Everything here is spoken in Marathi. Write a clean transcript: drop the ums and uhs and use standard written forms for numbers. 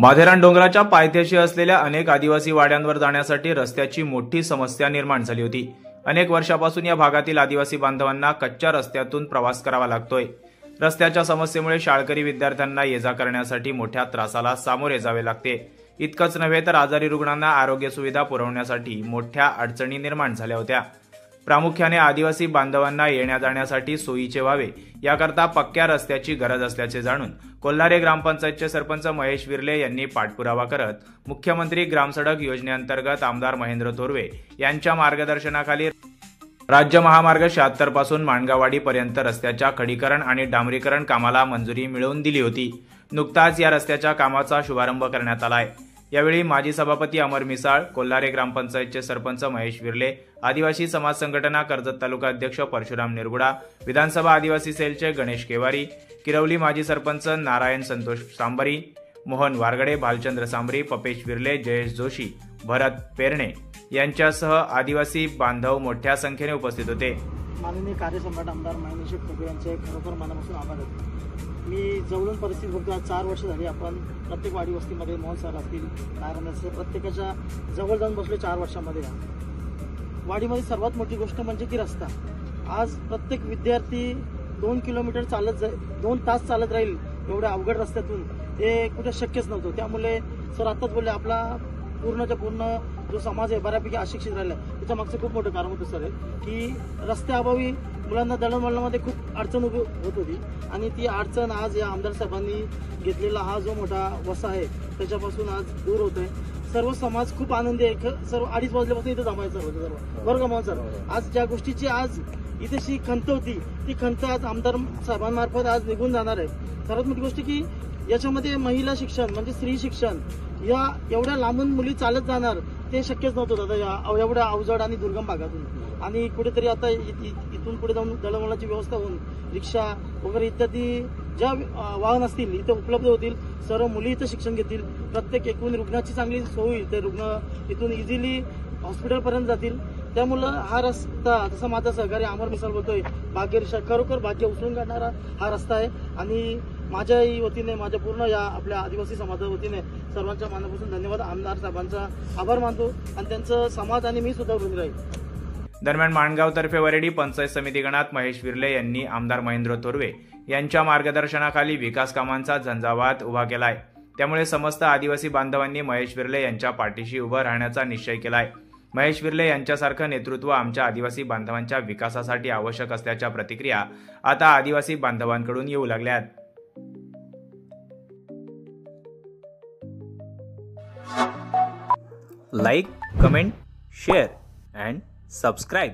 माथेरान डोंगराच्या पायथ्याशी असलेल्या अनेक आदिवासी वाड्यांवर जाण्यासाठी रस्त्याची मोठी समस्या निर्माण झाली होती। अनेक वर्षापासून या भागातील आदिवासी बांधवांना कच्च्या रस्त्यातून प्रवास करावा लागतोय। रस्त्याच्या समस्येमुळे शाळकरी विद्यार्थ्यांना ये जा करण्यासाठी मोठ्या त्रासाला सामोरे जावे लागते। इतकंच नव्हे तर आजारी रुग्णांना आरोग्य सुविधा पुरवण्यासाठी मोठ्या अडचणी निर्माण झाल्या होत्या। प्रामुख्याने आदिवासी बांधवांना येण्या जाण्यासाठी सोयीचे व्हावे याकरता पक्क्या रस्त्याची गरज असल्याचे जाणून कोल्हारे ग्रामपंचायतचे सरपंच महेश विर्ले यांनी पाठपुरावा करत मुख्यमंत्री ग्रामसडक योजनेअंतर्गत आमदार महेंद्र थोरवे यांच्या मार्गदर्शनाखाली राज्य महामार्ग 76 पासून माणगावाडी पर्यंत रस्त्याच्या खडीकरण आणि डांबरीकरण कामाला मंजुरी मिळवून दिली होती। नुकताच या रस्त्याच्या कामाचा शुभारंभ करण्यात आलाय। यावेळी माजी सभापती अमर मिसाळ, कोल्हारे ग्रामपंचायतचे सरपंच महेश विर्ले, आदिवासी समाज संघटना कर्जत तालुका अध्यक्ष परशुराम निरगुडा, विधानसभा आदिवासी सेलचे गणेश केवारी, किरवली माजी सरपंच नारायण संतोष सांबरी, मोहन वारगडे, भालचंद्र सांबरी, पपेश विर्ले, जयेश जोशी, भरत पेरणे यांच्यासह आदिवासी बांधव मोठ्या संख्येने उपस्थित होते। माननीय कार्यसम्राट आमदार महेंद्र थोरवे यांचे खरोखर मनापासून आभार आहे। मी जवळून परिस्थिती बघतो, 4 वर्ष झाली आपण प्रत्येक वाडी वस्तीमध्ये मोहन सर असतील, नारायण असतील, प्रत्येकाच्या जवळ जाऊन बसलो 4 वर्षामध्ये। वाडीमध्ये सर्वात मोठी गोष्ट म्हणजे की रस्ता। आज प्रत्येक विद्यार्थी 2 किलोमीटर चालत 2 तास चालत राहील एवढ्या अवघड रस्त्यातून, हे कुठे शक्यच नव्हतं। त्यामुळे सर आताच बोलले, आपला पूर्णच्या पूर्ण जो समाज आहे बऱ्यापैकी अशिक्षित राहिला, त्याच्या मागचं खूप मोठं कारण होतं सर की रस्त्याअभावी मुलांना दळणवळणामध्ये खूप अडचण उभी होत होती आणि ती अडचण आज या आमदार साहेबांनी घेतलेला हा जो मोठा वसा आहे त्याच्यापासून आज दूर होत आहे। सर्व समाज खूप आनंदी आहे। सर्व 2:30 वाजल्यापासून इथं जमायचं होतं सर्व बरं का सर। आज ज्या गोष्टीची आज इथेशी खंत होती ती खंत आज आमदार साहेबांमार्फत आज निघून जाणार आहे। सर्वात मोठी गोष्ट की याच्यामध्ये महिला शिक्षण म्हणजे स्त्री शिक्षण, या एवढ्या लांबून मुली चालत जाणार ते शक्यच नव्हतं दादा या एवढ्या अवजड आणि दुर्गम भागातून। आणि कुठेतरी आता इथून पुढे जाऊन दळणवळणाची व्यवस्था होऊन रिक्षा वगैरे इत्यादी ज्या वाहन असतील इथं उपलब्ध होतील, सर्व मुली इथं शिक्षण घेतील, प्रत्येक एकूण रुग्णाची चांगली सोय होईल, ते रुग्ण इथून इझिली हॉस्पिटलपर्यंत जातील। त्यामुळं हा रस्ता, जसं माझा सहकारी अमर मिसाळ बोलतोय, भाग्यरेषा खरोखर भाग्य उचलून काढणारा हा रस्ता आहे। आणि माझ्याही वतीने, माझ्या पूर्ण या आपल्या आदिवासी समाजाच्या वतीने सर्वांच्या मनापासून धन्यवाद, आमदार साहेबांचा आभार मानतो आणि त्यांचं समाज आणि मी सुद्धा ऋणी राहील। दरम्यान माणगाव तर्फे वरेडी पंचायत समिती गणात महेश विर्ले यांनी आमदार महेंद्र थोरवे यांच्या मार्गदर्शनाखाली विकास कामांचा झंझावात उभा केलाय। त्यामुळे समस्त आदिवासी बांधवांनी महेश विर्ले यांच्या पाठीशी उभं राहण्याचा निश्चय केलाय। महेश विर्ले यांच्यासारखं नेतृत्व आमच्या आदिवासी बांधवांच्या विकासासाठी आवश्यक असल्याच्या प्रतिक्रिया आता आदिवासी बांधवांकडून येऊ लागल्यात। Like, comment, share and subscribe.